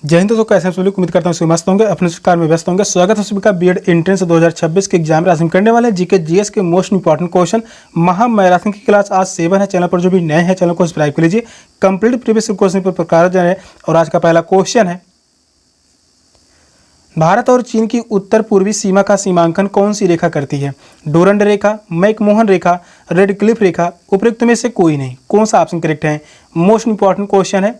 जय हिंद दोस्तों, कैसे हैं सभी लोग। उम्मीद करता हूँ सभी मस्त होंगे, अपने कार्य में व्यस्त होंगे। स्वागत है सभी का बीएड एंट्रेंस 2026 के एग्जाम में। आज हम करने वाले जीके जीएस के मोस्ट इंपॉर्टेंट क्वेश्चन। महामैराथन की क्लास आज 7 है। चैनल पर जो भी नए हैं चैनल को सब्सक्राइब कर लीजिए। कंप्लीट प्रीवियस क्वेश्चन पर प्रकार जाए। और आज का पहला क्वेश्चन है, भारत और चीन की उत्तर पूर्वी सीमा का सीमांकन कौन सी रेखा करती है? डोरंड रेखा, मैकमोहन रेखा, रेड क्लिफ रेखा, उपयुक्त में से कोई नहीं। कौन सा ऑप्शन करेक्ट है? मोस्ट इंपॉर्टेंट क्वेश्चन है।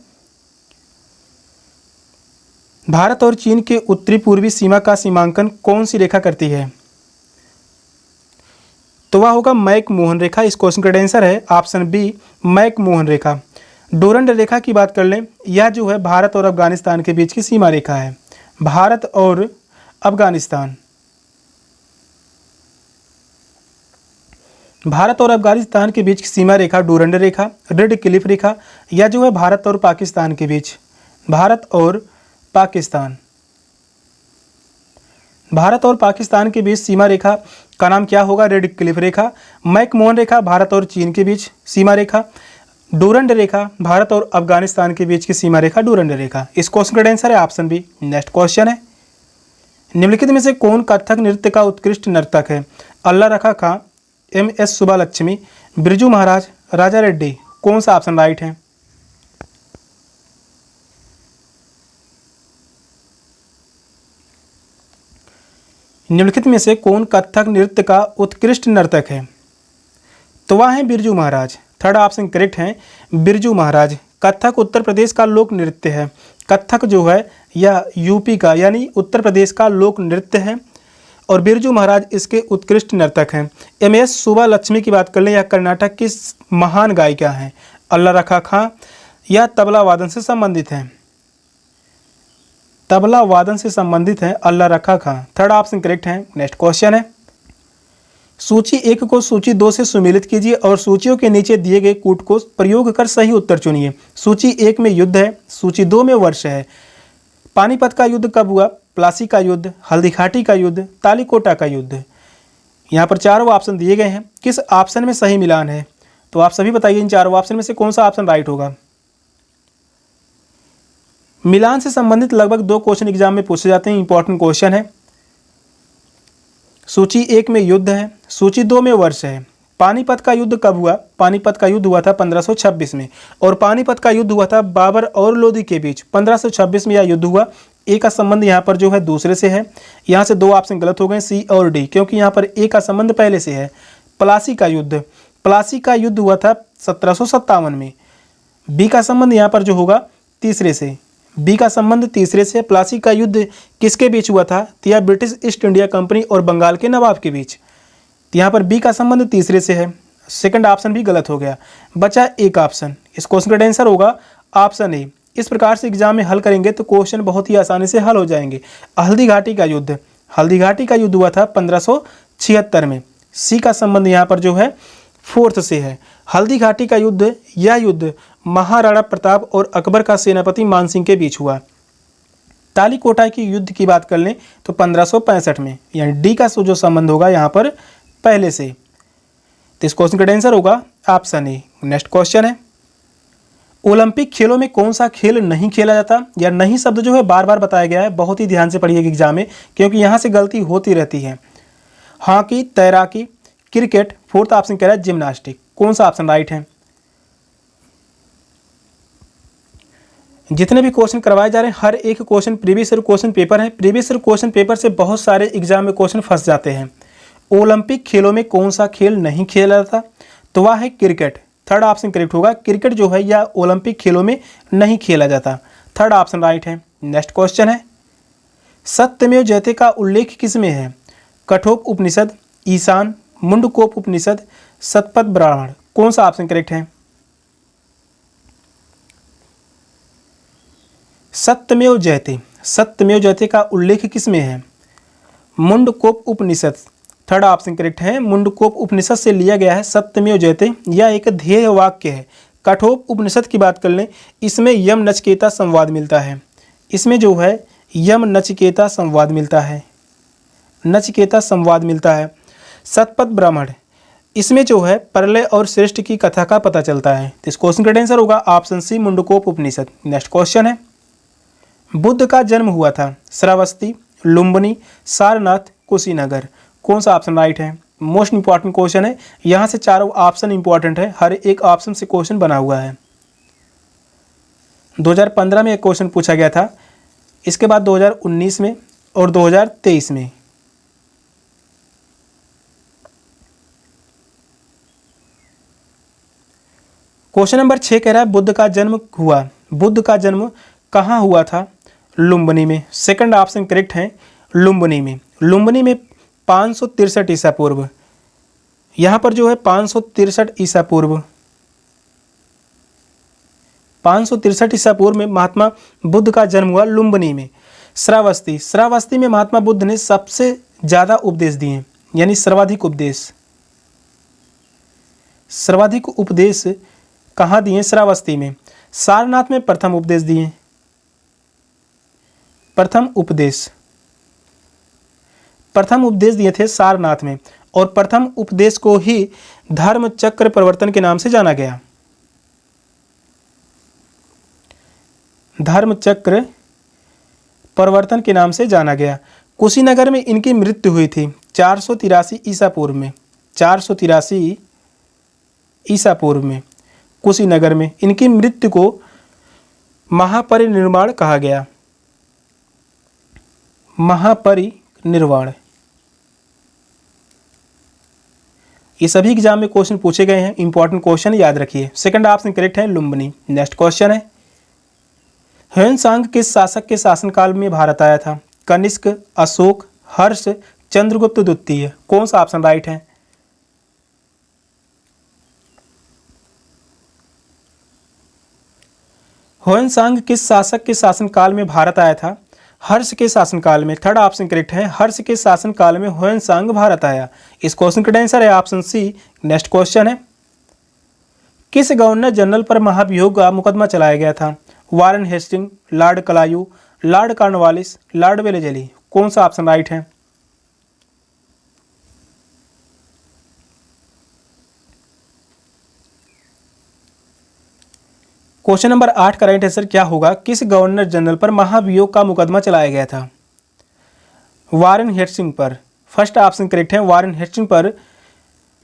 भारत और चीन के उत्तरी पूर्वी सीमा का सीमांकन कौन सी रेखा करती है? तो वह होगा मैकमोहन रेखा। इस क्वेश्चन का आंसर है ऑप्शन बी, मैकमोहन रेखा। डोरंड रेखा की बात कर लें, यह जो है भारत और अफगानिस्तान के बीच की सीमा रेखा है। भारत और अफगानिस्तान, भारत और अफगानिस्तान के बीच की सीमा रेखा डोरंड रेखा, रेड क्लिफ रेखा, यह जो है भारत और पाकिस्तान के बीच, भारत और पाकिस्तान, भारत और पाकिस्तान के बीच सीमा रेखा का नाम क्या होगा? रेड क्लिफ रेखा। मैकमोहन रेखा भारत और चीन के बीच सीमा रेखा। डोरंड रेखा भारत और अफगानिस्तान के बीच की सीमा रेखा डोरंड रेखा। इस क्वेश्चन का आंसर है ऑप्शन बी। नेक्स्ट क्वेश्चन है, निम्नलिखित में से कौन कथक नृत्य का उत्कृष्ट नर्तक है? अल्लाह रखा खां, MS सुब्बालक्ष्मी, बिरजू महाराज, राजा रेड्डी। कौन सा ऑप्शन राइट है? निम्नलिखित में से कौन कथक नृत्य का उत्कृष्ट नर्तक है? तो वह है Birju Maharaj. Third option correct है, बिरजू महाराज। कथक उत्तर प्रदेश का लोक नृत्य है। कथक जो है यह यूपी का यानी उत्तर प्रदेश का लोक नृत्य है और बिरजू महाराज इसके उत्कृष्ट नर्तक हैं। MS सुब्बालक्ष्मी की बात कर लें, यह कर्नाटक की महान गायिका हैं। अल्लाह रखा खां, यह तबला वादन से संबंधित है। तबला वादन से संबंधित है अल्लाह रखा खां। थर्ड ऑप्शन करेक्ट है। नेक्स्ट क्वेश्चन है, सूची 1 को सूची 2 से सुमेलित कीजिए और सूचियों के नीचे दिए गए कूट को प्रयोग कर सही उत्तर चुनिए। सूची 1 में युद्ध है, सूची 2 में वर्ष है। पानीपत का युद्ध कब हुआ? प्लासी का युद्ध, हल्दी घाटी का युद्ध, तालीकोटा का युद्ध। यहाँ पर चारों ऑप्शन दिए गए हैं। किस ऑप्शन में सही मिलान है? तो आप सभी बताइए इन चारों ऑप्शन में से कौन सा ऑप्शन राइट होगा। मिलान से संबंधित लगभग 2 क्वेश्चन एग्जाम में पूछे जाते हैं। इंपॉर्टेंट क्वेश्चन है। सूची 1 में युद्ध है, सूची 2 में वर्ष है। पानीपत का युद्ध कब हुआ? पानीपत का युद्ध हुआ था 1526 में और पानीपत का युद्ध हुआ था बाबर और लोदी के बीच। 1526 में यह युद्ध हुआ। ए का संबंध यहाँ पर जो है दूसरे से है। यहाँ से 2 ऑप्शन गलत हो गए, सी और डी, क्योंकि यहाँ पर ए का संबंध पहले से है। प्लासी का युद्ध, प्लासी का युद्ध हुआ था 1757 में। बी का संबंध यहाँ पर जो होगा तीसरे से, बी का संबंध तीसरे से। प्लासी का युद्ध किसके बीच हुआ था? तो यह ब्रिटिश ईस्ट इंडिया कंपनी और बंगाल के नवाब के बीच। तो यहाँ पर बी का संबंध तीसरे से है। सेकंड ऑप्शन भी गलत हो गया, बचा एक ऑप्शन। इस क्वेश्चन का आंसर होगा ऑप्शन ए। इस प्रकार से एग्जाम में हल करेंगे तो क्वेश्चन बहुत ही आसानी से हल हो जाएंगे। हल्दी घाटी का युद्ध, हल्दी घाटी का युद्ध हुआ था 1576 में। सी का संबंध यहाँ पर जो है फोर्थ से है। हल्दी घाटी का युद्ध, यह युद्ध महाराणा प्रताप और अकबर का सेनापति मानसिंह के बीच हुआ। तालीकोटा की युद्ध की बात कर लें तो 1565 में, यानी डी का जो संबंध होगा यहाँ पर पहले से। तो इस क्वेश्चन का आंसर होगा ऑप्शन ए। नेक्स्ट क्वेश्चन है, ओलंपिक खेलों में कौन सा खेल नहीं खेला जाता? या नहीं शब्द जो है बार बार बताया गया है, बहुत ही ध्यान से पढ़िएगा एग्जाम में, क्योंकि यहाँ से गलती होती रहती है। हॉकी, तैराकी, क्रिकेट। फोर्थ ऑप्शन कह रहा है जिम्नास्टिक। कौन सा ऑप्शन राइट है? जितने भी क्वेश्चन करवाए जा रहे हैं हर एक question previous year question paper है। प्रीवियस ईयर क्वेश्चन पेपर से बहुत सारे एग्जाम में क्वेश्चन फंस जाते हैं। ओलंपिक खेलों में कौन सा खेल नहीं खेला जाता? तो वह है क्रिकेट। थर्ड ऑप्शन करेक्ट होगा। क्रिकेट जो है यह ओलंपिक खेलों में नहीं खेला जाता। थर्ड ऑप्शन राइट है। नेक्स्ट क्वेश्चन है, सत्यमेव जयते का उल्लेख किस में है? कठोप उपनिषद, ईशान, मुंडकोप उपनिषद, शतपथ ब्राह्मण। कौन सा ऑप्शन करेक्ट है? सत्यमेव जयते, सत्यमेव जयते का उल्लेख किस में है? मुंडकोप उपनिषद। थर्ड ऑप्शन करेक्ट है। मुंडकोप उपनिषद से लिया गया है सत्यमेव जयते। यह एक ध्येय वाक्य है। कठोप उपनिषद की बात कर लें, इसमें यम नचिकेता संवाद मिलता है। इसमें जो है यम नचिकेता संवाद मिलता है, नचिकेता संवाद मिलता है। शतपथ ब्राह्मण, इसमें जो है प्रलय और श्रेष्ठ की कथा का पता चलता है। तो इस क्वेश्चन का आंसर होगा ऑप्शन सी, मुंडकोप उपनिषद। नेक्स्ट क्वेश्चन है, बुद्ध का जन्म हुआ था श्रावस्ती, लुम्बिनी, सारनाथ, कुशीनगर। कौन सा ऑप्शन राइट है? मोस्ट इंपॉर्टेंट क्वेश्चन है, यहाँ से चारों ऑप्शन इंपॉर्टेंट है, हर एक ऑप्शन से क्वेश्चन बना हुआ है। 2015 में एक क्वेश्चन पूछा गया था, इसके बाद 2019 में और 2023 में। क्वेश्चन नंबर 6 कह रहा है बुद्ध का जन्म हुआ, बुद्ध का जन्म कहाँ हुआ था? लुम्बिनी में। सेकंड ऑप्शन करेक्ट है, लुम्बिनी में। लुम्बिनी में 563 ईसा पूर्व, यहाँ पर जो है 563 ईसा पूर्व, 563 ईसा पूर्व में महात्मा बुद्ध का जन्म हुआ लुम्बिनी में। श्रावस्ती, श्रावस्ती में महात्मा बुद्ध ने सबसे ज़्यादा उपदेश दिए, यानी सर्वाधिक उपदेश। सर्वाधिक उपदेश कहाँ दिए? श्रावस्ती में। सारनाथ में प्रथम उपदेश दिए, प्रथम उपदेश दिए थे सारनाथ में, और प्रथम उपदेश को ही धर्म चक्र प्रवर्तन के नाम से जाना गया। धर्म चक्र प्रवर्तन के नाम से जाना गया। कुशीनगर में इनकी मृत्यु हुई थी 483 ईसा पूर्व में, 483 ईसा पूर्व में कुशीनगर में इनकी मृत्यु को महापरिनिर्वाण कहा गया। महापरिनिर्वाण। ये सभी एग्जाम में क्वेश्चन पूछे गए हैं, इंपॉर्टेंट क्वेश्चन याद रखिए। सेकंड ऑप्शन करेक्ट है, लुम्बिनी। नेक्स्ट क्वेश्चन है, ह्वेनसांग किस शासक के शासनकाल में भारत आया था? कनिष्क, अशोक, हर्ष, चंद्रगुप्त द्वितीय। कौन सा ऑप्शन राइट है? ह्वेनसांग किस शासक के शासनकाल में भारत आया था? हर्ष के शासनकाल में। थर्ड ऑप्शन करेक्ट है, हर्ष के शासनकाल में ह्वेनसांग भारत आया। इस क्वेश्चन का आंसर है ऑप्शन सी। नेक्स्ट क्वेश्चन है, किस गवर्नर जनरल पर महाभियोग का मुकदमा चलाया गया था? Warren Hasting, Lord Clive, Lord Cornwallis, Lord Wellesley. कौन सा ऑप्शन राइट है? क्वेश्चन नंबर 8 का राइट आंसर क्या होगा? किस गवर्नर जनरल पर महाभियोग का मुकदमा चलाया गया था? वारेन हेस्टिंग पर। फर्स्ट ऑप्शन करेक्ट है, वारेन हेस्टिंग पर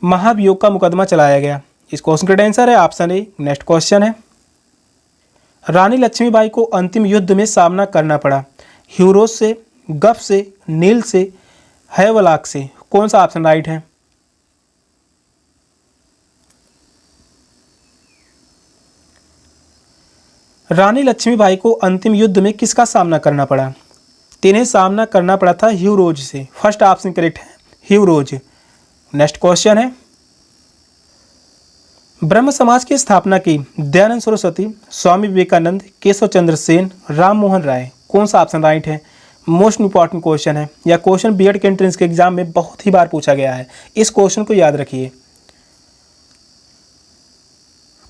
महाभियोग का मुकदमा चलाया गया। इस क्वेश्चन का आंसर है ऑप्शन ए। नेक्स्ट क्वेश्चन है, रानी लक्ष्मीबाई को अंतिम युद्ध में सामना करना पड़ा, ह्यूरोज से, गफ से, नील से, हैवलॉक से। कौन सा ऑप्शन राइट है? रानी लक्ष्मीबाई को अंतिम युद्ध में किसका सामना करना पड़ा? तिन्हें सामना करना पड़ा था ह्यूरोज से। फर्स्ट ऑप्शन करेक्ट है, ह्यूरोज। नेक्स्ट क्वेश्चन है, ब्रह्म समाज की स्थापना की दयानंद सरस्वती, स्वामी विवेकानंद, केशव चंद्र सेन, राम मोहन राय। कौन सा ऑप्शन राइट है? मोस्ट इंपॉर्टेंट क्वेश्चन है, यह क्वेश्चन बीएड के एंट्रेंस के एग्जाम में बहुत ही बार पूछा गया है। इस क्वेश्चन को याद रखिए।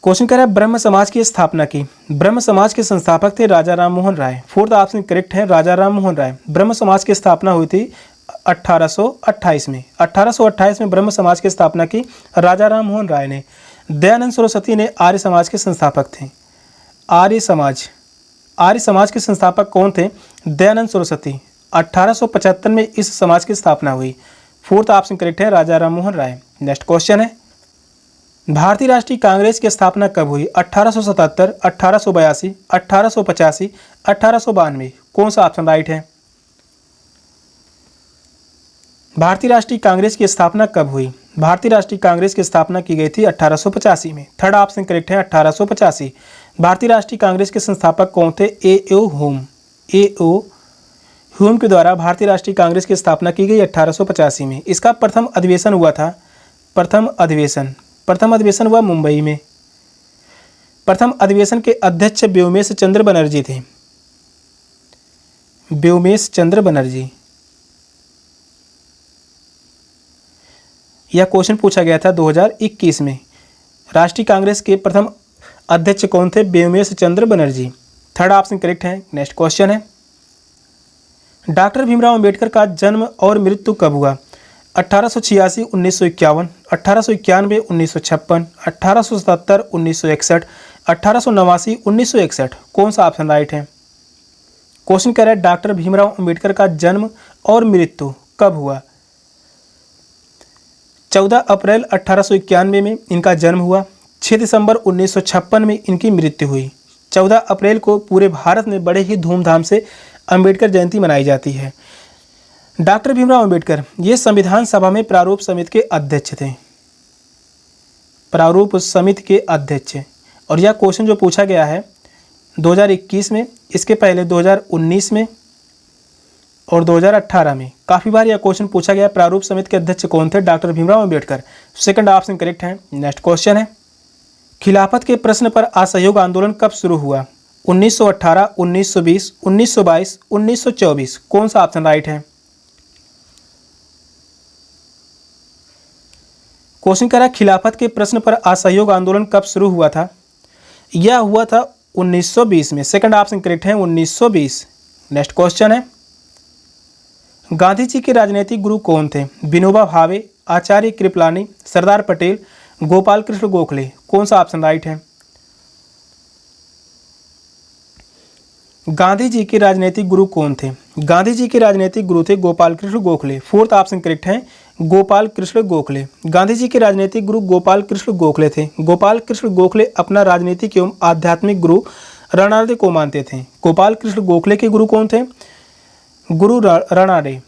क्वेश्चन कह रहा है ब्रह्म समाज की स्थापना की। ब्रह्म समाज के संस्थापक थे राजा Ram Mohan Roy. Fourth option correct है, राजा राम मोहन राय। ब्रह्म समाज की स्थापना हुई थी 1828 में। 1828 में ब्रह्म समाज की स्थापना की राजा राम मोहन राय ने। दयानंद सरस्वती ने आर्य समाज के संस्थापक थे। आर्य समाज के संस्थापक कौन थे? दयानंद सरस्वती। 1875 में इस समाज की स्थापना हुई। फोर्थ ऑप्शन करेक्ट है, राजा राम मोहन राय। नेक्स्ट क्वेश्चन है, भारतीय राष्ट्रीय कांग्रेस की स्थापना कब हुई? 1877, 1882, 1885, 1892। कौन सा ऑप्शन राइट है? भारतीय राष्ट्रीय कांग्रेस की स्थापना कब हुई? भारतीय राष्ट्रीय कांग्रेस की स्थापना की गई थी 1885 में। थर्ड ऑप्शन करेक्ट है, 1885। भारतीय राष्ट्रीय कांग्रेस के संस्थापक कौन थे? ए.ओ. ह्यूम। ए.ओ. ह्यूम के द्वारा भारतीय राष्ट्रीय कांग्रेस की स्थापना की गई 1885 में। इसका प्रथम अधिवेशन हुआ था, प्रथम अधिवेशन हुआ मुंबई में। प्रथम अधिवेशन के अध्यक्ष व्योमेश चंद्र बनर्जी थे। व्योमेश चंद्र बनर्जी। यह क्वेश्चन पूछा गया था 2021 में। राष्ट्रीय कांग्रेस के प्रथम अध्यक्ष कौन थे? व्योमेश चंद्र बनर्जी। थर्ड ऑप्शन करेक्ट है। नेक्स्ट क्वेश्चन है, डॉक्टर भीमराव अंबेडकर का जन्म और मृत्यु कब हुआ? 1886, 1951, 1891, 1956, 1877, 1961, 1889, 1961। कौन सा ऑप्शन राइट है? क्वेश्चन कह रहा है डॉक्टर भीमराव अंबेडकर का जन्म और मृत्यु कब हुआ? 14 अप्रैल 1891 में इनका जन्म हुआ। 6 दिसंबर 1956 में इनकी मृत्यु हुई। 14 अप्रैल को पूरे भारत में बड़े ही धूमधाम से अंबेडकर जयंती मनाई जाती है। डॉक्टर भीमराव अंबेडकर ये संविधान सभा में प्रारूप समिति के अध्यक्ष थे, प्रारूप समिति के अध्यक्ष। और यह क्वेश्चन जो पूछा गया है 2021 में, इसके पहले 2019 में और 2018 में काफ़ी बार यह क्वेश्चन पूछा गया। प्रारूप समिति के अध्यक्ष कौन थे? Doctor Bhimrao Ambedkar. Second option correct है। नेक्स्ट क्वेश्चन है, खिलाफत के प्रश्न पर असहयोग आंदोलन कब शुरू हुआ? 1918, 1920, 1922, 1924। कौन सा ऑप्शन राइट है? क्वेश्चन कह रहा है खिलाफत के प्रश्न पर असहयोग आंदोलन कब शुरू हुआ था? यह हुआ था 1920 में। सेकंड ऑप्शन करेक्ट है, 1920। नेक्स्ट क्वेश्चन है, गांधी जी के राजनीतिक गुरु कौन थे? विनोबा भावे, आचार्य कृपलानी, सरदार पटेल, गोपाल कृष्ण गोखले। कौन सा ऑप्शन राइट है? गांधी जी के राजनीतिक गुरु कौन थे? गांधी जी के राजनीतिक गुरु थे Gopal Krishna Gokhale. Fourth option correct है, गोपाल कृष्ण गोखले। गांधी जी के राजनीतिक गुरु गोपाल कृष्ण गोखले थे। गोपाल कृष्ण गोखले अपना राजनीतिक एवं आध्यात्मिक गुरु राणाडे को मानते थे। गोपाल कृष्ण गोखले के गुरु कौन थे? गुरु राणाडे।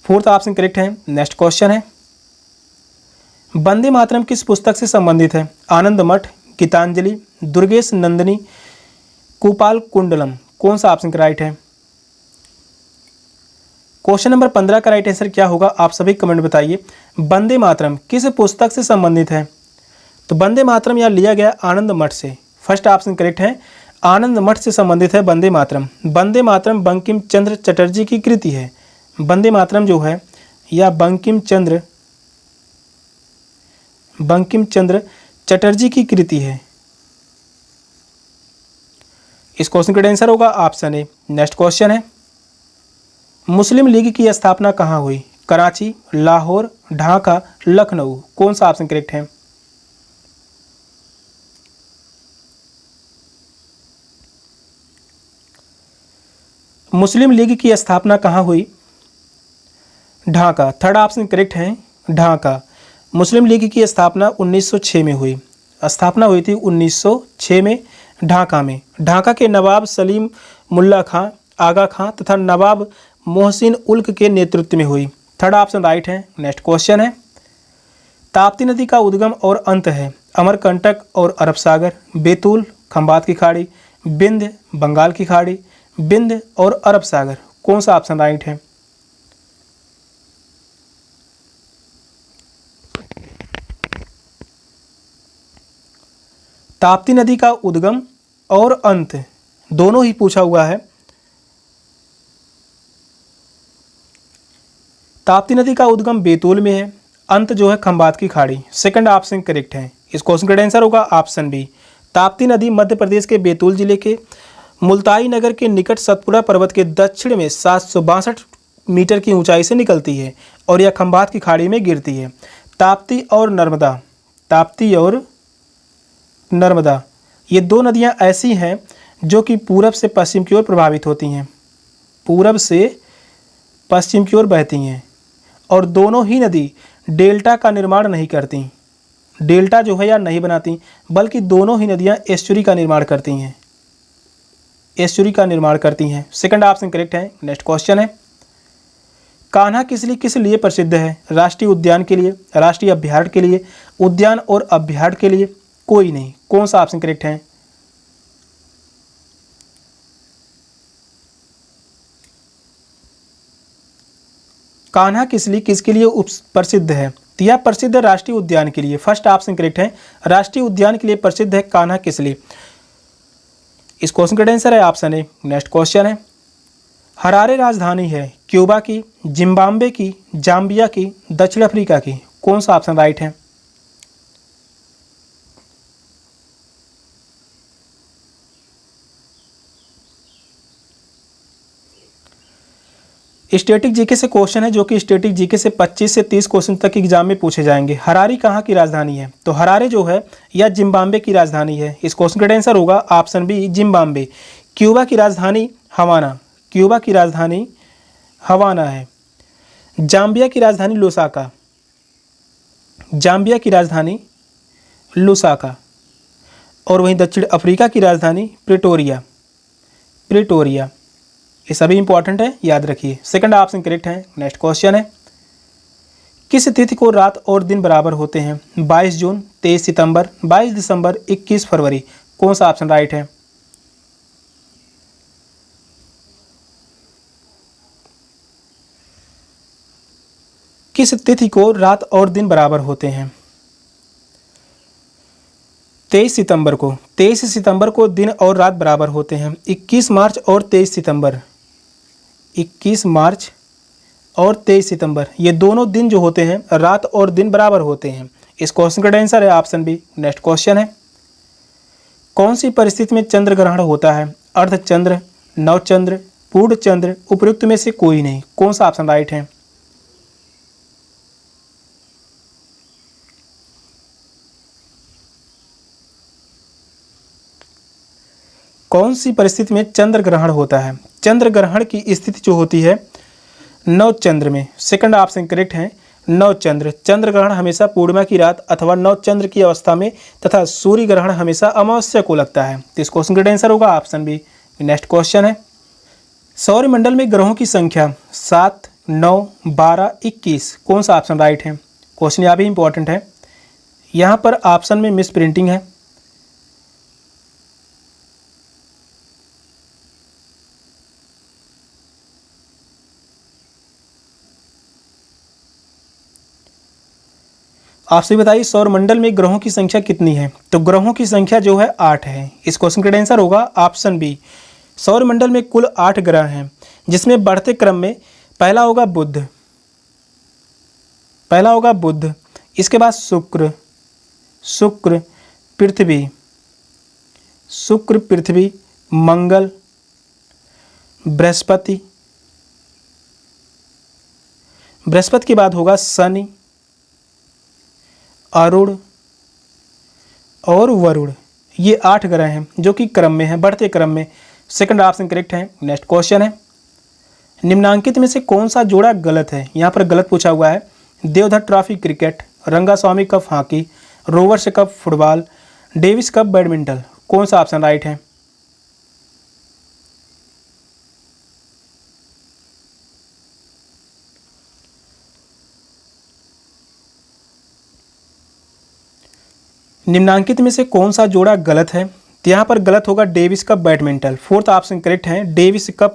फोर्थ ऑप्शन करेक्ट है। नेक्स्ट क्वेश्चन है, वंदे मातरम किस पुस्तक से संबंधित है? आनंद मठ, गीतांजलि, दुर्गेश नंदिनी, कुपाल कुंडलम। कौन सा ऑप्शन राइट है? क्वेश्चन नंबर 15 का राइट आंसर क्या होगा? आप सभी कमेंट बताइए। वंदे मातरम किस पुस्तक से संबंधित है? तो वंदे मातरम यहाँ लिया गया आनंद मठ से। फर्स्ट ऑप्शन करेक्ट है, आनंद मठ से संबंधित है वंदे मातरम। वंदे मातरम बंकिम चंद्र चटर्जी की कृति है। वंदे मातरम जो है यह बंकिम चंद्र चटर्जी की कृति है। इस क्वेश्चन का आंसर होगा ऑप्शन ए। नेक्स्ट क्वेश्चन है, मुस्लिम लीग की स्थापना कहाँ हुई? कराची, लाहौर, ढाका, लखनऊ। कौन सा ऑप्शन करेक्ट है? मुस्लिम लीग की स्थापना कहाँ हुई? ढाका। थर्ड ऑप्शन करेक्ट है, ढाका। मुस्लिम लीग की स्थापना 1906 में हुई। स्थापना हुई थी 1906 में ढाका में। ढाका के नवाब सलीम मुल्ला खां, आगा खां तथा नवाब मोहसिन उल्क के नेतृत्व में हुई। थर्ड ऑप्शन राइट है। नेक्स्ट क्वेश्चन है, ताप्ती नदी का उद्गम और अंत है? अमरकंटक और अरब सागर, बैतूल, खंबात की खाड़ी, विंध्य, बंगाल की खाड़ी, विंध्य और अरब सागर। कौन सा ऑप्शन राइट है? ताप्ती नदी का उद्गम और अंत दोनों ही पूछा हुआ है। ताप्ती नदी का उद्गम बैतूल में है, अंत जो है खंबात की खाड़ी। सेकंड ऑप्शन करेक्ट है। इस क्वेश्चन का आंसर होगा ऑप्शन बी। ताप्ती नदी मध्य प्रदेश के बैतूल जिले के मुल्ताई नगर के निकट सतपुड़ा पर्वत के दक्षिण में 762 मीटर की ऊंचाई से निकलती है और यह खंबात की खाड़ी में गिरती है। ताप्ती और नर्मदा ये दो नदियां ऐसी हैं जो कि पूरब से पश्चिम की ओर प्रभावित होती हैं, पूरब से पश्चिम की ओर बहती हैं और दोनों ही नदी डेल्टा का निर्माण नहीं करती। डेल्टा जो है या नहीं बनाती, बल्कि दोनों ही नदियां एस्चुरी का निर्माण करती हैं, एस्चुरी का निर्माण करती हैं। सेकंड ऑप्शन करेक्ट है। नेक्स्ट क्वेश्चन है, कान्हा किस लिए प्रसिद्ध है? राष्ट्रीय उद्यान के लिए, राष्ट्रीय अभ्यारण्य के लिए, उद्यान और अभ्यारण्य के लिए, कोई नहीं। कौन सा ऑप्शन करेक्ट है? कान्हा किसके लिए प्रसिद्ध है? तो यह प्रसिद्ध है राष्ट्रीय उद्यान के लिए। फर्स्ट ऑप्शन करेक्ट है, राष्ट्रीय उद्यान के लिए प्रसिद्ध है कान्हा किसली। इस क्वेश्चन का आंसर है ऑप्शन ए। नेक्स्ट क्वेश्चन है, हरारे राजधानी है क्यूबा की, जिम्बाब्वे की, जाम्बिया की, दक्षिण अफ्रीका की। कौन सा ऑप्शन राइट है? स्टैटिक जीके से क्वेश्चन है जो कि स्टैटिक जीके से 25 से 30 क्वेश्चन तक एग्जाम में पूछे जाएंगे। हरारी कहाँ की राजधानी है? तो हरारे जो है यह जिम्बाब्वे की राजधानी है। इस क्वेश्चन का आंसर होगा ऑप्शन बी जिम्बाब्वे। क्यूबा की राजधानी हवाना, क्यूबा की राजधानी हवाना है। जाम्बिया की राजधानी लुसाका, जाम्बिया की राजधानी लुसाका। और वहीं दक्षिण अफ्रीका की राजधानी प्रिटोरिया, प्रिटोरिया। ये सभी इंपॉर्टेंट है, याद रखिए। सेकंड ऑप्शन करेक्ट है। नेक्स्ट क्वेश्चन है, किस तिथि को रात और दिन बराबर होते हैं? 22 जून, 23 सितंबर, 22 दिसंबर, 21 फरवरी। कौन सा ऑप्शन राइट है? किस तिथि को रात और दिन बराबर होते हैं? 23 सितंबर को, 23 सितंबर को दिन और रात बराबर होते हैं। 21 मार्च और 23 सितंबर, 21 मार्च और 23 सितंबर, ये दोनों दिन जो होते हैं रात और दिन बराबर होते हैं। इस क्वेश्चन का आंसर है ऑप्शन बी। नेक्स्ट क्वेश्चन है, कौन सी परिस्थिति में चंद्र ग्रहण होता है? अर्धचंद्र, नवचंद्र, पूर्ण चंद्र, उपयुक्त में से कोई नहीं। कौन सा ऑप्शन राइट है? कौन सी परिस्थिति में चंद्र ग्रहण होता है? चंद्र ग्रहण की स्थिति जो होती है नवचंद्र में। सेकंड ऑप्शन करेक्ट है, नवचंद्र। चंद्र ग्रहण हमेशा पूर्णिमा की रात अथवा नवचंद्र की अवस्था में तथा सूर्य ग्रहण हमेशा अमावस्या को लगता है। तो इस क्वेश्चन का आंसर होगा ऑप्शन बी। नेक्स्ट क्वेश्चन है, सौरमंडल में ग्रहों की संख्या 7, 9, 12, 21। कौन सा ऑप्शन राइट है? क्वेश्चन यहाँ भी इंपॉर्टेंट है। यहाँ पर ऑप्शन में मिस प्रिंटिंग है। आपसे बताइए सौरमंडल में ग्रहों की संख्या कितनी है? तो ग्रहों की संख्या जो है 8 है। इस क्वेश्चन का आंसर होगा ऑप्शन बी। सौरमंडल में कुल 8 ग्रह हैं, जिसमें बढ़ते क्रम में पहला होगा बुध, पहला होगा बुध, इसके बाद शुक्र, शुक्र, पृथ्वी, शुक्र, पृथ्वी, मंगल, बृहस्पति, बृहस्पति के बाद होगा शनि, अरुण और वरुण। ये 8 ग्रह हैं जो कि क्रम में हैं, बढ़ते क्रम में। सेकंड ऑप्शन करेक्ट है। नेक्स्ट क्वेश्चन है, निम्नांकित में से कौन सा जोड़ा गलत है? यहाँ पर गलत पूछा हुआ है। Deodhar trophy cricket, Rangaswami cup hockey, Rovers cup football, Davis cup badminton. कौन सा ऑप्शन राइट है? निम्नांकित में से कौन सा जोड़ा गलत है? तो यहाँ पर गलत होगा Davis cup badminton. Fourth option correct है, Davis cup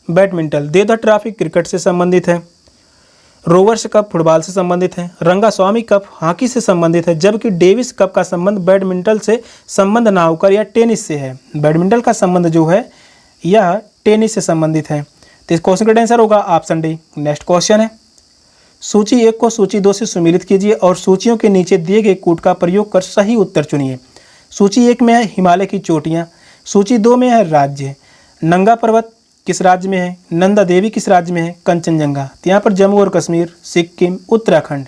badminton Deodhar trophy cricket से संबंधित है, रोवर्स कप फुटबॉल से संबंधित है, रंगास्वामी कप हॉकी से संबंधित है, जबकि डेविस कप का संबंध बैडमिंटन से संबंध ना होकर यह टेनिस से है। बैडमिंटन का संबंध जो है यह टेनिस से संबंधित है। तो इस क्वेश्चन का आंसर होगा ऑप्शन डी। नेक्स्ट क्वेश्चन है, सूची 1 को सूची 2 से सुमेलित कीजिए और सूचियों के नीचे दिए गए कूट का प्रयोग कर सही उत्तर चुनिए। सूची 1 में है हिमालय की चोटियाँ, सूची 2 में है राज्य, नंगा पर्वत किस राज्य में है, नंदा देवी किस राज्य में है, कंचनजंगा। तो यहाँ पर जम्मू और कश्मीर, सिक्किम, उत्तराखंड।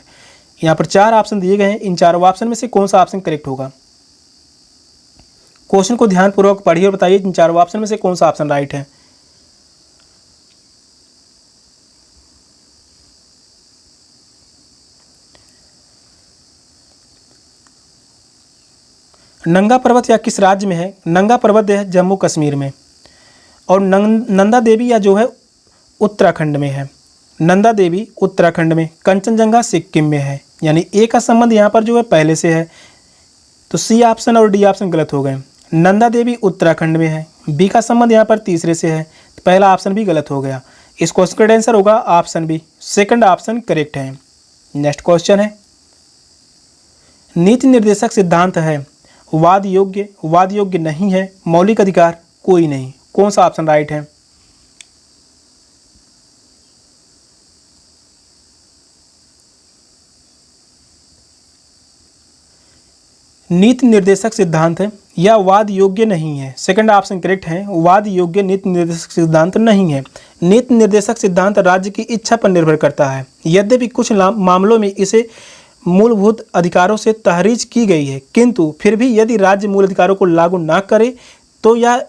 यहाँ पर 4 ऑप्शन दिए गए हैं। इन चारों ऑप्शन में से कौन सा ऑप्शन करेक्ट होगा? क्वेश्चन को ध्यानपूर्वक पढ़िए और बताइए इन चारों ऑप्शन में से कौन सा ऑप्शन राइट है। नंगा पर्वत या किस राज्य में है? नंगा पर्वत है जम्मू कश्मीर में, और नंदा देवी या जो है उत्तराखंड में है। नंदा देवी उत्तराखंड में, कंचनजंगा सिक्किम में है। यानी ए का संबंध यहाँ पर जो है पहले से है, तो सी ऑप्शन और डी ऑप्शन गलत हो गए। नंदा देवी उत्तराखंड में है, बी का संबंध यहाँ पर तीसरे से है, तो पहला ऑप्शन भी गलत हो गया। इस क्वेश्चन का आंसर होगा option B, second option correct है। नेक्स्ट क्वेश्चन है, नीति निर्देशक सिद्धांत है वाद योग्य नहीं है, मौलिक अधिकार कोई नहीं। कौन सा ऑप्शन राइट है? नीति निर्देशक सिद्धांत है या वाद योग्य नहीं है। सेकंड ऑप्शन करेक्ट है, वाद योग्य नीति निर्देशक सिद्धांत नहीं है। नीति निर्देशक सिद्धांत राज्य की इच्छा पर निर्भर करता है। यद्यपि कुछ मामलों में इसे मूलभूत अधिकारों से तहरीज की गई है, किंतु फिर भी यदि राज्य मूल अधिकारों को लागू ना करे तो यह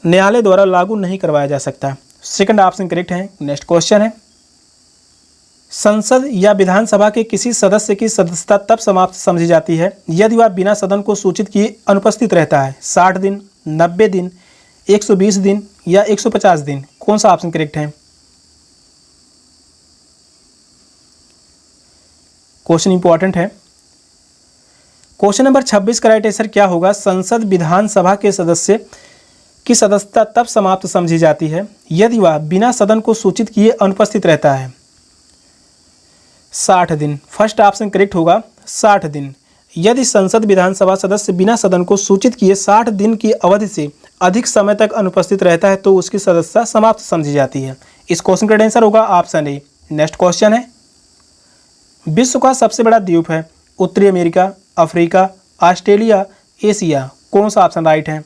न्यायालय द्वारा लागू नहीं करवाया जा सकता। सेकंड ऑप्शन करेक्ट है। नेक्स्ट क्वेश्चन है, संसद या विधानसभा के किसी सदस्य की सदस्यता तब समाप्त समझी जाती है यदि वह बिना सदन को सूचित किए अनुपस्थित रहता है। 60 दिन, 90 दिन, 120 दिन या 150 दिन। कौन सा ऑप्शन करेक्ट है? क्वेश्चन इंपॉर्टेंट है। क्वेश्चन नंबर 26 का राइट आंसर क्या होगा? संसद विधानसभा के सदस्य की सदस्यता तब समाप्त समझी जाती है यदि वह बिना सदन को सूचित किए अनुपस्थित रहता है। 60 दिन। फर्स्ट ऑप्शन करेक्ट होगा, 60 दिन। यदि संसद विधानसभा सदस्य बिना सदन को सूचित किए 60 दिन की अवधि से अधिक समय तक अनुपस्थित रहता है तो उसकी सदस्यता समाप्त समझी जाती है। इस क्वेश्चन का आंसर होगा ऑप्शन ए। नेक्स्ट क्वेश्चन है, विश्व का सबसे बड़ा द्वीप है उत्तरी अमेरिका, अफ्रीका, ऑस्ट्रेलिया, एशिया। कौन सा ऑप्शन राइट है?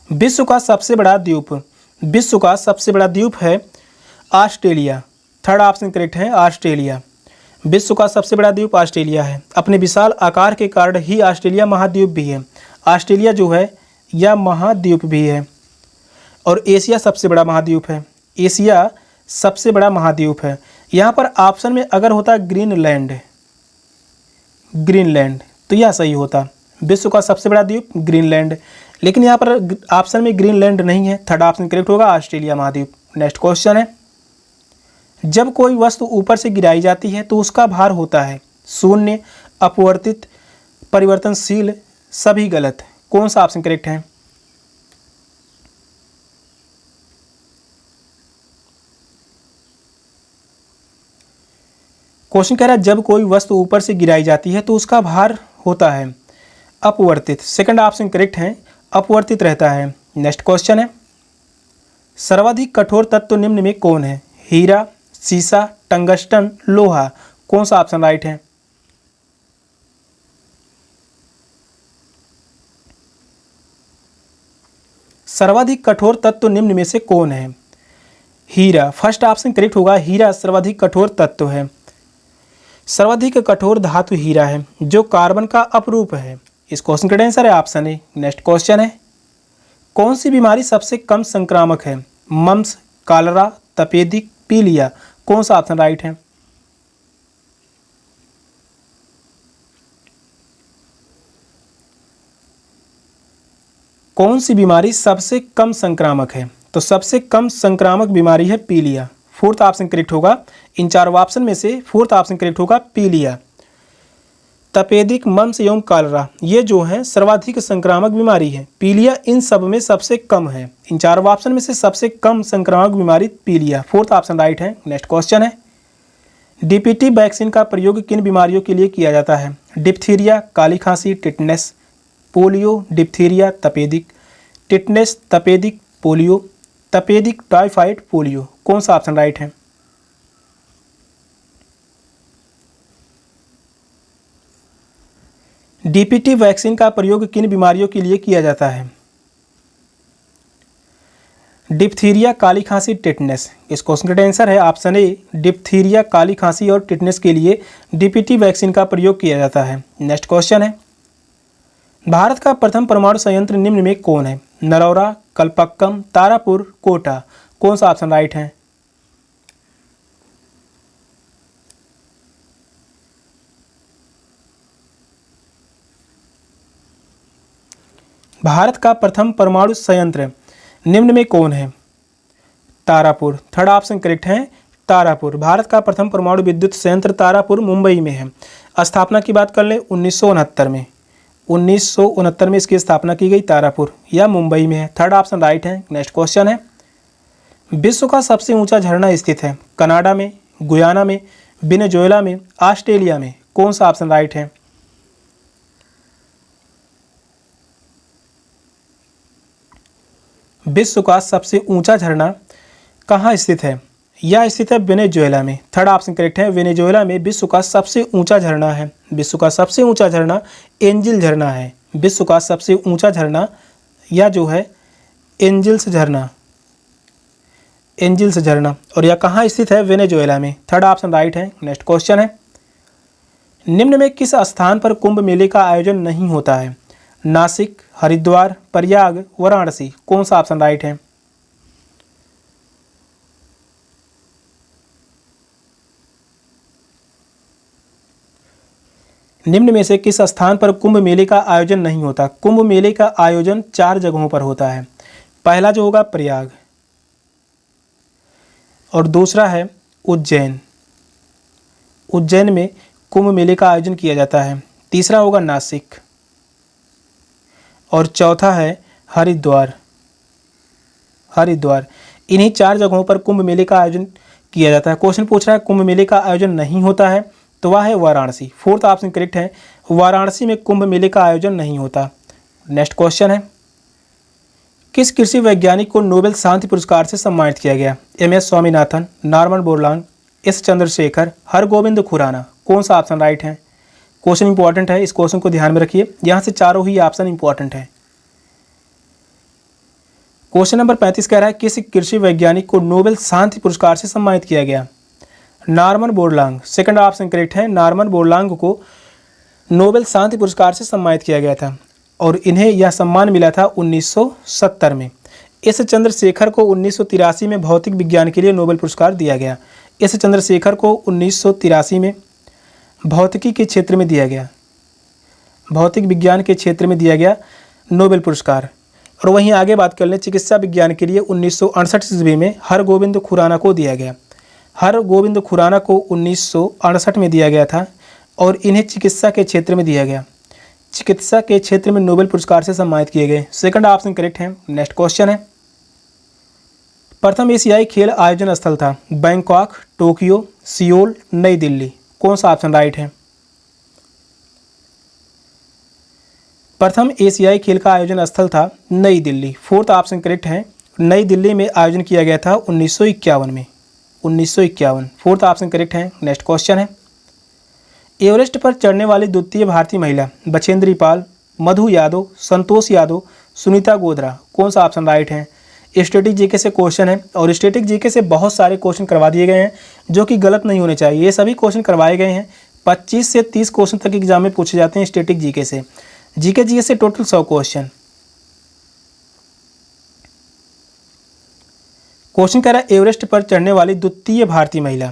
विश्व का सबसे बड़ा द्वीप है ऑस्ट्रेलिया। थर्ड ऑप्शन करेक्ट है, ऑस्ट्रेलिया। विश्व का सबसे बड़ा द्वीप ऑस्ट्रेलिया है। अपने विशाल आकार के कारण ही ऑस्ट्रेलिया महाद्वीप भी है। ऑस्ट्रेलिया जो है यह महाद्वीप भी है। और एशिया सबसे बड़ा महाद्वीप है। एशिया सबसे बड़ा महाद्वीप है। यहाँ पर ऑप्शन में अगर होता ग्रीनलैंड तो यह सही होता। विश्व का सबसे बड़ा द्वीप ग्रीनलैंड, लेकिन यहाँ पर ऑप्शन में ग्रीनलैंड नहीं है। थर्ड ऑप्शन करेक्ट होगा ऑस्ट्रेलिया महाद्वीप। नेक्स्ट क्वेश्चन है, जब कोई वस्तु ऊपर से गिराई जाती है तो उसका भार होता है शून्य, अपवर्तित, परिवर्तनशील, सभी गलत। कौन सा ऑप्शन करेक्ट है? क्वेश्चन कह रहा है जब कोई वस्तु ऊपर से गिराई जाती है तो उसका भार होता है अपवर्तित। सेकंड ऑप्शन करेक्ट है, अपवर्तित रहता है। नेक्स्ट क्वेश्चन है, सर्वाधिक कठोर तत्व निम्न में कौन है? हीरा, सीसा, टंगस्टन, लोहा। कौन सा ऑप्शन राइट है? सर्वाधिक कठोर तत्व निम्न में से कौन है? हीरा। फर्स्ट ऑप्शन करेक्ट होगा, हीरा सर्वाधिक कठोर तत्व है। सर्वाधिक कठोर धातु हीरा है जो कार्बन का अपरूप है। इस क्वेश्चन का आंसर है ऑप्शन ए। नेक्स्ट क्वेश्चन है, कौन सी बीमारी सबसे कम संक्रामक है? मम्स, कॉलरा, तपेदिक, पीलिया। कौन सा ऑप्शन राइट है? कौन सी बीमारी सबसे कम संक्रामक है? तो सबसे कम संक्रामक बीमारी है पीलिया। फोर्थ ऑप्शन करेक्ट होगा। इन चारों ऑप्शन में से फोर्थ ऑप्शन करेक्ट होगा पीलिया। तपेदिक, मम्स एवं कॉलरा ये जो है सर्वाधिक संक्रामक बीमारी है। पीलिया इन सब में सबसे कम है। इन चारों ऑप्शन में से सबसे कम संक्रामक बीमारी पीलिया। फोर्थ ऑप्शन राइट है। नेक्स्ट क्वेश्चन है, डीपीटी वैक्सीन का प्रयोग किन बीमारियों के लिए किया जाता है? डिप्थीरिया, काली खांसी, टिटनेस, पोलियो, डिप्थीरिया, तपेदिक, टिटनेस, तपेदिक, पोलियो, तपेदिक, टाइफाइड, पोलियो। कौन सा ऑप्शन राइट है? डीपीटी वैक्सीन का प्रयोग किन बीमारियों के लिए किया जाता है? डिप्थीरिया, काली खांसी, टिटनेस। इस क्वेश्चन का आंसर है ऑप्शन ए। डिप्थीरिया, काली खांसी और टिटनेस के लिए डीपीटी वैक्सीन का प्रयोग किया जाता है। नेक्स्ट क्वेश्चन है, भारत का प्रथम परमाणु संयंत्र निम्न में कौन है? नरौरा, कलपक्कम, तारापुर, कोटा। कौन सा ऑप्शन राइट है? भारत का प्रथम परमाणु संयंत्र निम्न में कौन है? तारापुर। थर्ड ऑप्शन करेक्ट है, तारापुर। भारत का प्रथम परमाणु विद्युत संयंत्र तारापुर मुंबई में है। स्थापना की बात कर लें 1969 में। 1969 में इसकी स्थापना की गई तारापुर या मुंबई में है। थर्ड ऑप्शन राइट है। नेक्स्ट क्वेश्चन है, विश्व का सबसे ऊंचा झरना स्थित है कनाडा में, गुयाना में, वेनेजुएला में, ऑस्ट्रेलिया में। कौन सा ऑप्शन राइट है? विश्व का सबसे ऊंचा झरना कहाँ स्थित है? यह स्थित है वेनेजुएला में। थर्ड ऑप्शन करेक्ट है, वेनेजुएला में विश्व का सबसे ऊंचा झरना है। विश्व का सबसे ऊंचा झरना एंजिल झरना है। विश्व का सबसे ऊंचा झरना यह जो है एंजिल्स झरना, एंजिल्स झरना, और यह कहाँ स्थित है? वेनेजुएला में। थर्ड ऑप्शन राइट है। नेक्स्ट क्वेश्चन है, निम्न में किस स्थान पर कुंभ मेले का आयोजन नहीं होता है? नासिक, हरिद्वार, प्रयाग, वाराणसी। कौन सा ऑप्शन राइट है? निम्न में से किस स्थान पर कुंभ मेले का आयोजन नहीं होता? कुंभ मेले का आयोजन 4 जगहों पर होता है। पहला जो होगा प्रयाग, और दूसरा है उज्जैन, उज्जैन में कुंभ मेले का आयोजन किया जाता है। तीसरा होगा नासिक, और चौथा है हरिद्वार, हरिद्वार। इन्हीं 4 जगहों पर कुंभ मेले का आयोजन किया जाता है। क्वेश्चन पूछ रहा है कुंभ मेले का आयोजन नहीं होता है, तो वह है वाराणसी। फोर्थ ऑप्शन करेक्ट है, वाराणसी में कुंभ मेले का आयोजन नहीं होता। नेक्स्ट क्वेश्चन है, किस कृषि वैज्ञानिक को नोबेल शांति पुरस्कार से सम्मानित किया गया? MS Swaminathan, Norman Borlaug, S Chandrasekhar, Hargobind Khorana. कौन सा ऑप्शन राइट है? क्वेश्चन इंपॉर्टेंट है, इस क्वेश्चन को ध्यान में रखिए, यहाँ से चारों ही ऑप्शन इंपॉर्टेंट है। क्वेश्चन नंबर 35 कह रहा है किस कृषि वैज्ञानिक को नोबेल शांति पुरस्कार से सम्मानित किया गया? नॉर्मन बोरलॉन्ग। सेकंड ऑप्शन करेक्ट है, नॉर्मन बोरलॉन्ग को नोबेल शांति पुरस्कार से सम्मानित किया गया था, और इन्हें यह सम्मान मिला था 1970 में। S चंद्रशेखर को 1983 में भौतिक विज्ञान के लिए नोबेल पुरस्कार दिया गया। S चंद्रशेखर को 1983 में भौतिकी के क्षेत्र में दिया गया, भौतिक विज्ञान के क्षेत्र में दिया गया नोबेल पुरस्कार। और वहीं आगे बात कर लें, चिकित्सा विज्ञान के लिए 1968 ईस्वी में हरगोविंद खुराना को दिया गया। हरगोविंद खुराना को 1968 में दिया गया था, और इन्हें चिकित्सा के क्षेत्र में दिया गया, चिकित्सा के क्षेत्र में नोबेल पुरस्कार से सम्मानित किए गए। सेकंड ऑप्शन करेक्ट है। नेक्स्ट क्वेश्चन है, प्रथम एशियाई खेल आयोजन स्थल था? बैंकॉक, टोक्यो, सियोल, नई दिल्ली। कौन सा ऑप्शन राइट है? प्रथम एशियाई खेल का आयोजन स्थल था नई दिल्ली। फोर्थ ऑप्शन करेक्ट है, नई दिल्ली में आयोजन किया गया था 1951 में, 1951। फोर्थ ऑप्शन करेक्ट है। नेक्स्ट क्वेश्चन है, एवरेस्ट पर चढ़ने वाली द्वितीय भारतीय महिला? बछेंद्री पाल, मधु यादव, संतोष यादव, सुनीता गोधरा। कौन सा ऑप्शन राइट है? स्टैटिक जीके से क्वेश्चन है, और स्टैटिक जीके से बहुत सारे क्वेश्चन करवा दिए गए हैं जो कि गलत नहीं होने चाहिए। ये सभी क्वेश्चन करवाए गए हैं। 25 से 30 क्वेश्चन तक एग्जाम में पूछे जाते हैं स्टैटिक जीके से। जीके से टोटल 100 क्वेश्चन। क्वेश्चन कह रहा है एवरेस्ट पर चढ़ने वाली द्वितीय भारतीय महिला?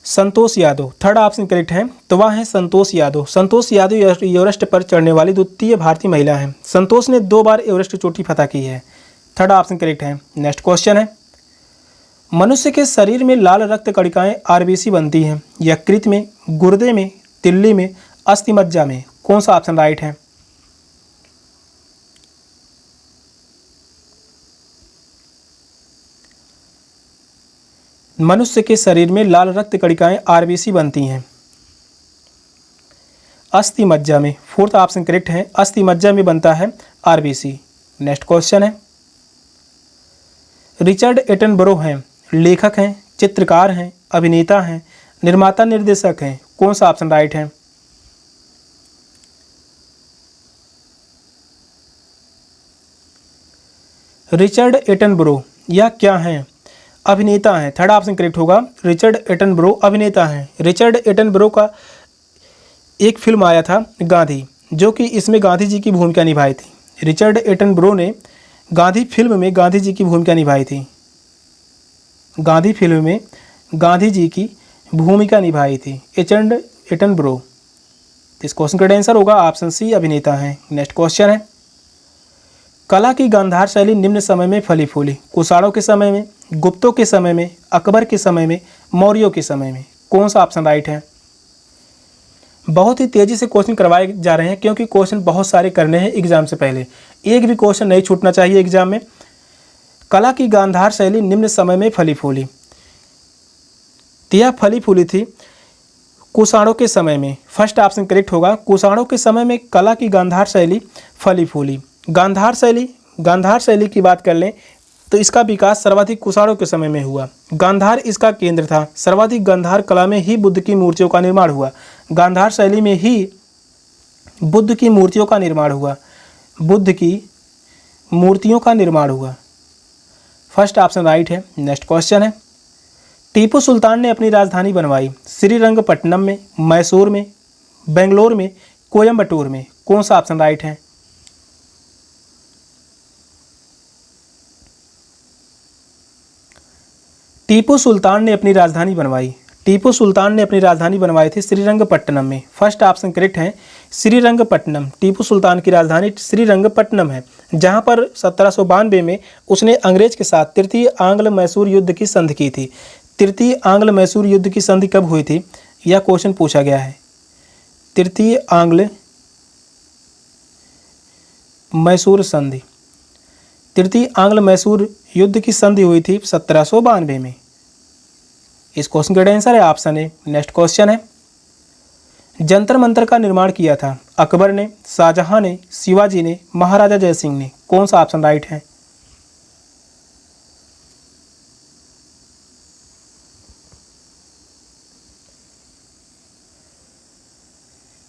Santosh Yadav. Third option correct है, तो वह है संतोष यादव। संतोष यादव एवरेस्ट पर चढ़ने वाली द्वितीय भारतीय महिला है। संतोष ने 2 बार एवरेस्ट चोटी फतह की है। थर्ड ऑप्शन करेक्ट है। नेक्स्ट क्वेश्चन है, मनुष्य के शरीर में लाल रक्त कणिकाएं RBC बनती हैं? यकृत में, गुर्दे में, तिल्ली में, अस्थि मज्जा में। कौन सा ऑप्शन राइट है? मनुष्य के शरीर में लाल रक्त कणिकाएं RBC बनती हैं अस्थि मज्जा में। फोर्थ ऑप्शन करेक्ट है, अस्थि मज्जा में बनता है RBC। नेक्स्ट क्वेश्चन है, रिचर्ड एटनबरो हैं, लेखक हैं, चित्रकार हैं, अभिनेता हैं, निर्माता निर्देशक हैं। कौन सा ऑप्शन राइट है? रिचर्ड एटनबरो यह क्या हैं? अभिनेता हैं। थर्ड ऑप्शन करेक्ट होगा, रिचर्ड एटनबरो अभिनेता हैं। रिचर्ड एटनबरो का एक फिल्म आया था गांधी, जो कि इसमें गांधी जी की भूमिका निभाई थी। रिचर्ड एटनबरो ने गांधी फिल्म में गांधी जी की भूमिका निभाई थी। गांधी फिल्म में गांधी जी की भूमिका निभाई थी रिचर्ड एटनबरो। इस क्वेश्चन का आंसर होगा ऑप्शन सी, अभिनेता हैं। नेक्स्ट क्वेश्चन है, कला की गांधार शैली निम्न समय में फली फूली? कुषाणों के समय में, गुप्तों के समय में, अकबर के समय में, मौर्यों के समय में। कौन सा ऑप्शन राइट है? बहुत ही तेजी से क्वेश्चन करवाए जा रहे हैं, क्योंकि क्वेश्चन बहुत सारे करने हैं एग्जाम से पहले। एक भी क्वेश्चन नहीं छूटना चाहिए एग्जाम में। कला की गांधार शैली निम्न समय में फली फूली, तो यह फली फूली थी कुषाणों के समय में। फर्स्ट ऑप्शन करेक्ट होगा, कुषाणों के समय में कला की गांधार शैली फली फूली। गांधार शैली की बात कर लें तो इसका विकास सर्वाधिक कुषाणों के समय में हुआ। गांधार इसका केंद्र था। सर्वाधिक गांधार कला में ही बुद्ध की मूर्तियों का निर्माण हुआ। गांधार शैली में ही बुद्ध की मूर्तियों का निर्माण हुआ। बुद्ध की मूर्तियों का निर्माण हुआ। फर्स्ट ऑप्शन राइट है। नेक्स्ट क्वेश्चन है, टीपू सुल्तान ने अपनी राजधानी बनवाई श्रीरंगपट्टनम में, मैसूर में, बेंगलोर में, कोयम्बटूर में। कौन सा ऑप्शन राइट है? टीपू सुल्तान ने अपनी राजधानी बनवाई। टीपू सुल्तान ने अपनी राजधानी बनवाई थी श्रीरंगपट्टनम में। फर्स्ट ऑप्शन करेक्ट है, श्रीरंगपट्टनम। टीपू सुल्तान की राजधानी श्रीरंगपट्टनम है, जहां पर 1792 में उसने अंग्रेज के साथ तृतीय आंग्ल मैसूर युद्ध की संधि की थी। तृतीय आंग्ल मैसूर युद्ध की संधि कब हुई थी, यह क्वेश्चन पूछा गया है। तृतीय आंग्ल मैसूर संधि, तृतीय आंग्ल मैसूर युद्ध की संधि हुई थी 1792 में। इस क्वेश्चन का आंसर है ऑप्शन ए। नेक्स्ट क्वेश्चन है, जंतर मंतर का निर्माण किया था अकबर ने, शाहजहां ने, शिवाजी ने, महाराजा जयसिंह ने। कौन सा ऑप्शन राइट है?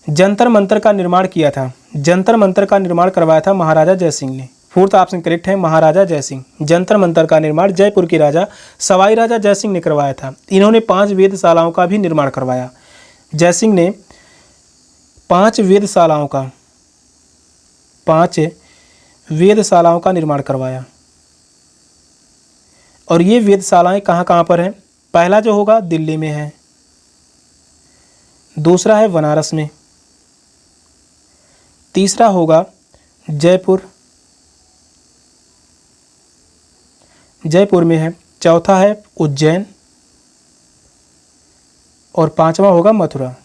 जंतर मंतर का निर्माण किया था, जंतर मंतर का निर्माण करवाया था महाराजा जयसिंह ने। फोर्थ ऑप्शन करेक्ट है, महाराजा जयसिंह। जंतर मंतर का निर्माण जयपुर के राजा सवाई राजा जयसिंह ने करवाया था। इन्होंने 5 वेधशालाओं का भी निर्माण करवाया। जयसिंह ने 5 वेधशालाओं का निर्माण करवाया। और ये वेधशालाएं कहाँ कहाँ पर हैं? पहला जो होगा दिल्ली में है, दूसरा है बनारस में, तीसरा होगा जयपुर में है, चौथा है उज्जैन और 5वां होगा मथुरा।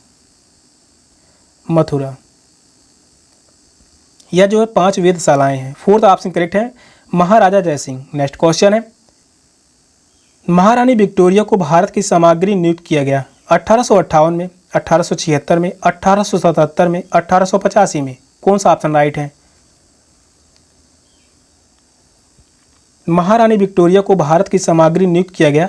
यह जो है 5 वेधशालाएं हैं। फोर्थ ऑप्शन करेक्ट है, महाराजा जयसिंह। नेक्स्ट क्वेश्चन है, महारानी विक्टोरिया को भारत की सामग्री नियुक्त किया गया 1858 में, 1876 में, 1877 में, 1885 में। कौन सा ऑप्शन राइट है? महारानी विक्टोरिया को भारत की सामग्री नियुक्त किया गया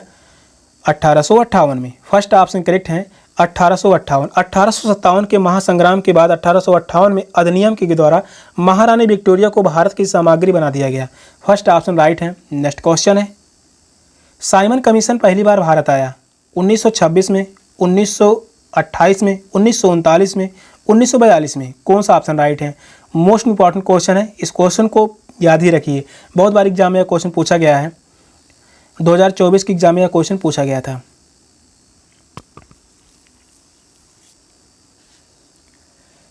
1858 में। फर्स्ट ऑप्शन करेक्ट है 1858। 1857 के महासंग्राम के बाद 1858 में अधिनियम के द्वारा महारानी विक्टोरिया को भारत की सामग्री बना दिया गया। फर्स्ट ऑप्शन राइट है। नेक्स्ट क्वेश्चन है, साइमन कमीशन पहली बार भारत आया 1926 में, 1928 में, 1939 में, 1942 में। कौन सा ऑप्शन राइट है? मोस्ट इंपॉर्टेंट क्वेश्चन है, इस क्वेश्चन को याद ही रखिए। बहुत बार एग्जाम में यह क्वेश्चन पूछा गया है। 2024 के एग्जाम में यह क्वेश्चन पूछा गया था।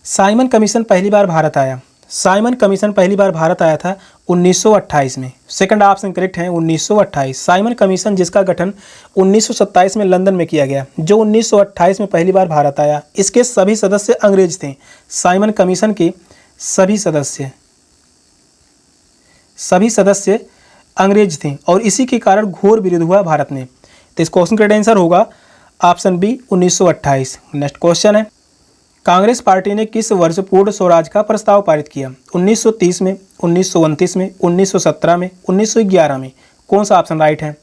साइमन कमीशन पहली बार भारत आया, साइमन कमीशन पहली बार भारत आया था 1928 में। सेकंड ऑप्शन करेक्ट है 1928। साइमन कमीशन जिसका गठन 1927 में लंदन में किया गया, जो 1928 में पहली बार भारत आया। इसके सभी सदस्य अंग्रेज थे। साइमन कमीशन के सभी सदस्य अंग्रेज थे और इसी के कारण घोर विरोध हुआ भारत में। तो इस क्वेश्चन का आंसर होगा ऑप्शन बी 1928। नेक्स्ट क्वेश्चन है, कांग्रेस पार्टी ने किस वर्ष पूर्ण स्वराज का प्रस्ताव पारित किया? 1930 में, 1929 में, 1917 में, 1911 में। कौन सा ऑप्शन राइट है?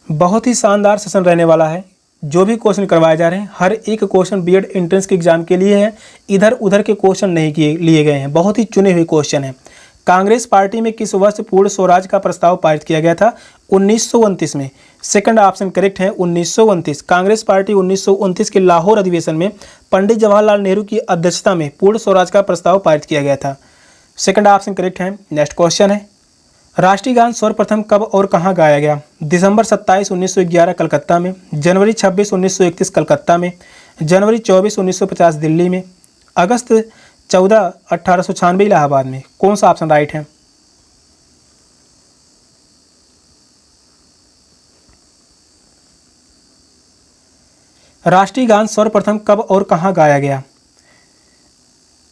बहुत ही शानदार सेशन रहने वाला है। जो भी क्वेश्चन करवाए जा रहे हैं हर एक क्वेश्चन बीएड एंट्रेंस के एग्जाम के लिए है, इधर उधर के क्वेश्चन नहीं लिए गए हैं, बहुत ही चुने हुए क्वेश्चन हैं। कांग्रेस पार्टी में किस वर्ष पूर्ण स्वराज का प्रस्ताव पारित किया गया था? 1929 में। सेकंड ऑप्शन करेक्ट है 1929। कांग्रेस पार्टी 1929 के लाहौर अधिवेशन में पंडित जवाहरलाल नेहरू की अध्यक्षता में पूर्ण स्वराज का प्रस्ताव पारित किया गया था। सेकंड ऑप्शन करेक्ट है। नेक्स्ट क्वेश्चन है, राष्ट्रीय गान सर्वप्रथम कब और कहाँ गाया गया? दिसंबर 27, 1911 कलकत्ता में, जनवरी 26, 1931 कलकत्ता में, जनवरी 24, 1950 दिल्ली में, अगस्त 14, 1896 इलाहाबाद में। कौन सा ऑप्शन राइट है? राष्ट्रीय गान सर्वप्रथम कब और कहाँ गाया गया?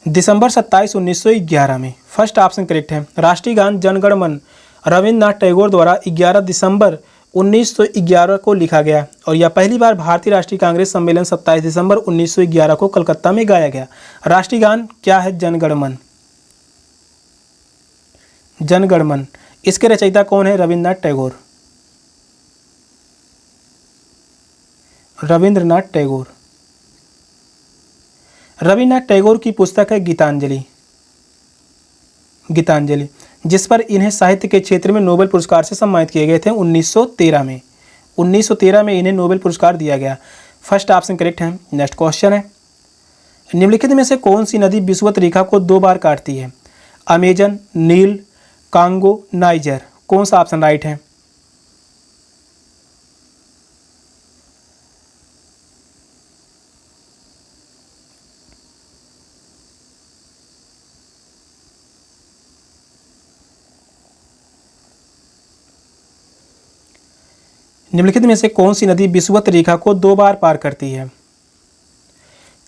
दिसंबर 27, 1911 में। फर्स्ट ऑप्शन करेक्ट है। राष्ट्रीय गान जनगण मन रविन्द्रनाथ टैगोर द्वारा 11 दिसंबर 1911 को लिखा गया और यह पहली बार भारतीय राष्ट्रीय कांग्रेस सम्मेलन 27 दिसंबर 1911 को कलकत्ता में गाया गया। राष्ट्रीय गान क्या है? जनगण मन। जनगण मन, इसके रचयिता कौन है? रविन्द्रनाथ टैगोर। रविंद्रनाथ टैगोर। रविन्द्रनाथ टैगोर की पुस्तक है गीतांजलि। गीतांजलि, जिस पर इन्हें साहित्य के क्षेत्र में नोबेल पुरस्कार से सम्मानित किए गए थे 1913 में। 1913 में इन्हें नोबेल पुरस्कार दिया गया। फर्स्ट ऑप्शन करेक्ट है। नेक्स्ट क्वेश्चन है, निम्नलिखित में से कौन सी नदी विषुवत रेखा को 2 बार काटती है? अमेजन, नील, कांगो, नाइजर। कौन सा ऑप्शन राइट है? निम्नलिखित में से कौन सी नदी विषुवत रेखा को 2 बार पार करती है?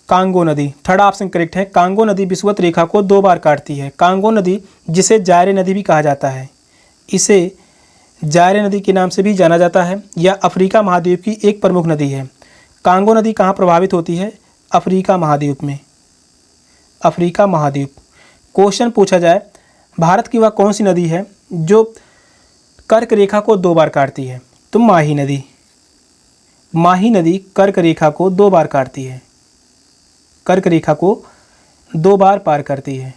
कांगो नदी। थर्ड ऑप्शन करेक्ट है। कांगो नदी विषुवत रेखा को 2 बार काटती है। कांगो नदी, जिसे जायरे नदी भी कहा जाता है, इसे जायरे नदी के नाम से भी जाना जाता है। यह अफ्रीका महाद्वीप की एक प्रमुख नदी है। कांगो नदी कहाँ प्रभावित होती है? अफ्रीका महाद्वीप में। अफ्रीका महाद्वीप। क्वेश्चन पूछा जाए, भारत की वह कौन सी नदी है जो कर्क रेखा को 2 बार काटती है? तो माही नदी। माही नदी कर्क रेखा को 2 बार काटती है। कर्क रेखा को 2 बार पार करती है।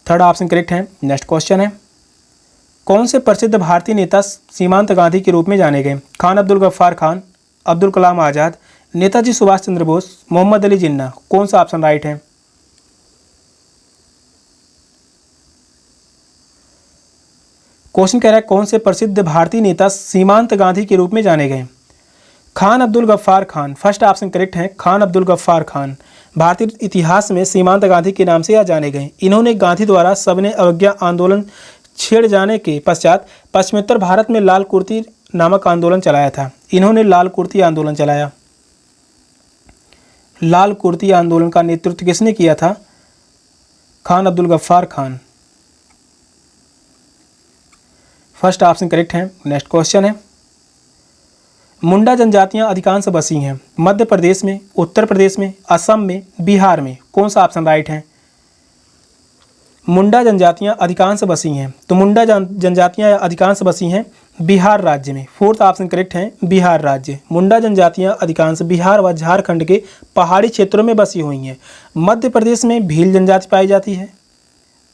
थर्ड ऑप्शन करेक्ट है। नेक्स्ट क्वेश्चन है, कौन से प्रसिद्ध भारतीय नेता सीमांत गांधी के रूप में जाने गए? खान अब्दुल गफ्फार खान, अब्दुल कलाम आज़ाद, नेताजी सुभाष चंद्र बोस, मोहम्मद अली जिन्ना। कौन सा ऑप्शन राइट है? क्वेश्चन कह रहा है कौन से प्रसिद्ध भारतीय नेता सीमांत गांधी के रूप में जाने गए? Khan Abdul Ghaffar Khan. First option correct है। खान अब्दुल गफ्फार खान भारतीय इतिहास में सीमांत गांधी के नाम से यह जाने गए। इन्होंने गांधी द्वारा सबने अवज्ञा आंदोलन छेड़ जाने के पश्चात पश्चिमोत्तर भारत में लाल कुर्ती नामक आंदोलन चलाया था। इन्होंने लाल कुर्ती आंदोलन चलाया। लाल कुर्ती आंदोलन का नेतृत्व किसने किया था? Khan Abdul Ghaffar Khan. First option correct है। नेक्स्ट क्वेश्चन है, मुंडा जनजातियां अधिकांश बसी हैं मध्य प्रदेश में, उत्तर प्रदेश में, असम में, बिहार में। कौन सा ऑप्शन राइट है? मुंडा जनजातियां अधिकांश बसी हैं, तो मुंडा जनजातियां अधिकांश बसी हैं बिहार राज्य में। फोर्थ ऑप्शन करेक्ट है, बिहार राज्य। मुंडा जनजातियां अधिकांश बिहार व झारखंड के पहाड़ी क्षेत्रों में बसी हुई हैं। मध्य प्रदेश में भील जनजाति पाई जाती है।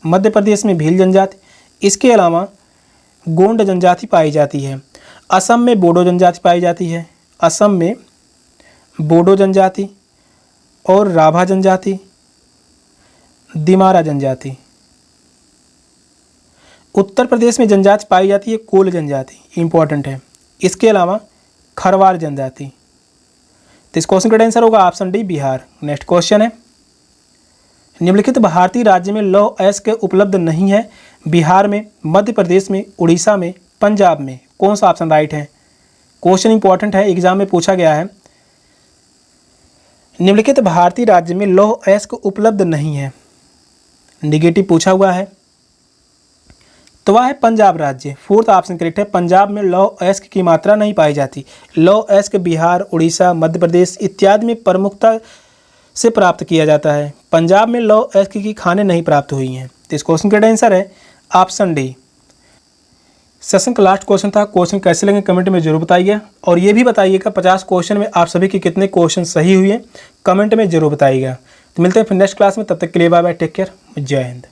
मध्य प्रदेश में भील जनजाति, इसके अलावा गोंड जनजाति पाई जाती है। असम में बोडो जनजाति पाई जाती है। असम में बोडो जनजाति और राभा जनजाति, दिमारा जनजाति। उत्तर प्रदेश में जनजाति पाई जाती है कोल जनजाति, इंपॉर्टेंट है। इसके अलावा खरवार जनजाति। तो इस क्वेश्चन का आंसर होगा option D, Bihar. Next question है, निम्नलिखित भारतीय राज्य में लौह अयस्क उपलब्ध नहीं है? बिहार में, मध्य प्रदेश में, उड़ीसा में, पंजाब में। कौन सा ऑप्शन राइट है? क्वेश्चन इंपॉर्टेंट है, एग्जाम में पूछा गया है। निम्नलिखित भारतीय राज्य में लौह अयस्क उपलब्ध नहीं है, निगेटिव पूछा हुआ है, तो वह है पंजाब राज्य। फोर्थ ऑप्शन करेक्ट है। पंजाब में लौह अयस्क की मात्रा नहीं पाई जाती। लौह अयस्क बिहार, उड़ीसा, मध्य प्रदेश इत्यादि में प्रमुखता से प्राप्त किया जाता है। पंजाब में लौह अयस्क की खानें नहीं प्राप्त हुई हैं। तो इस क्वेश्चन का आंसर है ऑप्शन डी। सेशन का लास्ट क्वेश्चन था। क्वेश्चन कैसे लगे कमेंट में जरूर बताइए, और ये भी बताइएगा 50 क्वेश्चन में आप सभी के कितने क्वेश्चन सही हुए, कमेंट में जरूर बताइएगा। तो मिलते हैं फिर नेक्स्ट क्लास में, तब तक के लिए बाय बाय, टेक केयर, जय हिंद।